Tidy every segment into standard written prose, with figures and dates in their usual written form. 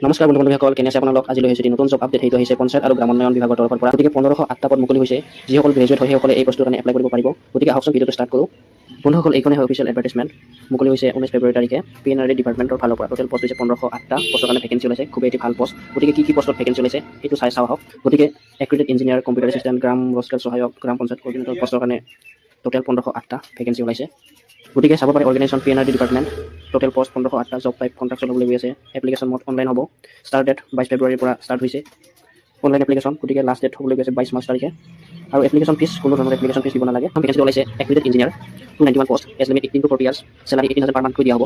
নমস্কাৰ বন্ধু বান্ধৱীসকল, কেনে আছে আপোনালোক? আজি লৈ আহিছোঁ নতুন জব আপডেট। সেইটো হৈছে পঞ্চায়ত আৰু গ্ৰাম উন্নয়ন বিভাগৰ তৰফৰ পৰা। গতিকে 1508টা পদ মুকলি হৈছে। যিসকল গ্ৰেজুৱেট হয় সেইসকলে এই পষ্টৰ কাৰণে এপ্লাই কৰিব পাৰিব। গতিকে আহকচোন ভিডিঅ'টো ষ্টাৰ্ট কৰোঁ। বন্ধুসকল, এইখনে হয় অফিচিয়েল এডভাৰটাইজমেণ্ট। মুকলি হৈছে 19 ফেব্ৰুৱাৰী তাৰিখে PNRD ডিপাৰ্টমেণ্টৰ ফালৰ পৰা। টোটেল পষ্ট হৈছে 1508টা পষ্টৰ কাৰণে ভেকেঞ্চি ওলাইছে। খুবেই এটি ভাল পষ্ট। গতিকে কি পষ্টত ভেকেঞ্চি ওলাইছে সেইটো চাই চাওঁ আহক। গতিকে এক্ৰেডিট ইঞ্জিনিয়াৰ, কম্পিউটাৰ এছিষ্টেণ্ট, গ্ৰাম ৰস্কেল সহায়ক, গ্ৰাম পঞ্চায়ত কৰ্ডিনেটৰ পষ্টৰ কাৰণে টোটেল 1508টা ভেকেঞ্চি ওলাইছে। গতিকে চাব পাৰে organisation PNRD department. Total post 1508টা। জব টাইপ কণ্ট্ৰাকচুৱেল হ'বলৈ গৈ আছে। এপ্লিকেশ্যন মোড অনলাইন হ'ব। ষ্টাৰ্ট ডেট 22 ফেব্ৰুৱাৰীৰ পৰা ষ্টাৰ্ট হৈছে অনলাইন এপ্লিকেশ্যন। গতিকে লাষ্ট ডেট হ'বলৈ গৈছে 22 মাৰ্চ তাৰিখে। আৰু এপ্লিকেশ্যন ফিজ কোনো ধৰণৰ এপ্লিকেশ্যন ফিজ দিব নালাগে। ভেকেঞ্চি ওলাইছে এক্ৰেডিট engineer 291 post, age limit 18 to 40 years, salary 18,000 per month দিয়া হ'ব।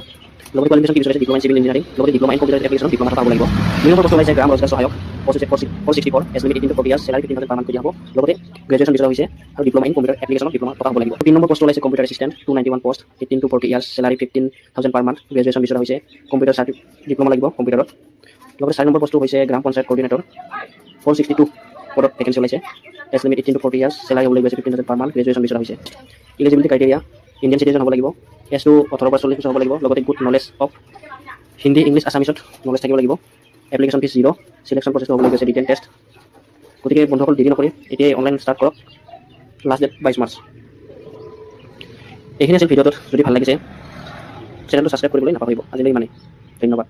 লগতে কোৱালিফিকেশ্যন কি বিচাৰিছে? ডিপ্ল'মা ইন চিভিল ইঞ্জিনিয়াৰিং, লগতে diploma in computer application diploma থকা হ'ব লাগিব। মিনিমাম পষ্ট ওলাইছে গ্ৰাম ৰস্কেল সহায়ক, পোষ্ট হৈছে 464, age limit 18 to 40 years, salary 15,000 per month দিয়া হ'ব। লগতে গ্ৰেজুৱেশ্যন বিচৰা হৈছে আৰু diploma in computer application diploma থকা হ'ব লাগিব। 3 নম্বৰ পষ্ট ওলাইছে computer assistant 291 post, 18 to 40 years, salary 15,000 per month, graduation বিচৰা হৈছে কম্পিউটাৰ ডিপ্ল'মা লাগিব কম্পিউটাৰত। লগতে 4 নম্বৰ পষ্টটো হৈছে গ্ৰাম পঞ্চায়ত কৰ্ডিনেটৰ 462 পদত ভেকেঞ্চি ওলাইছে। Age limit 18 to 40 years, salary হ'বলৈ গৈছে 15,000 পাৰ মান্থ, গ্ৰেজুৱেশ্যন বিচৰা হৈছে। ইলিজিবিলিটি ক্ৰাইটেৰিয়া: ইণ্ডিয়ান চিটিজেন হ'ব লাগিব, এজ টু 18 পৰা 40 বছৰ হ'ব লাগিব। লগতে good knowledge of Hindi, English, আছামিছত নলেজ থাকিব লাগিব। Application fees 0। চিলেকশ্যন প্ৰচেছটো হ'বলৈ গৈছে ৰিটেন টেষ্ট। গতিকে বন্ধুসকল, দেৰি নকৰি এতিয়াই অনলাইন ষ্টাৰ্ট কৰক। Last date 22 March. এইখিনি আছিল ভিডিঅ'টোত। যদি ভাল লাগিছে চেনেলটো ছাবস্ক্ৰাইব কৰিবলৈ নাপাহৰিব। আজিলৈ ইমানেই। ধন্যবাদ।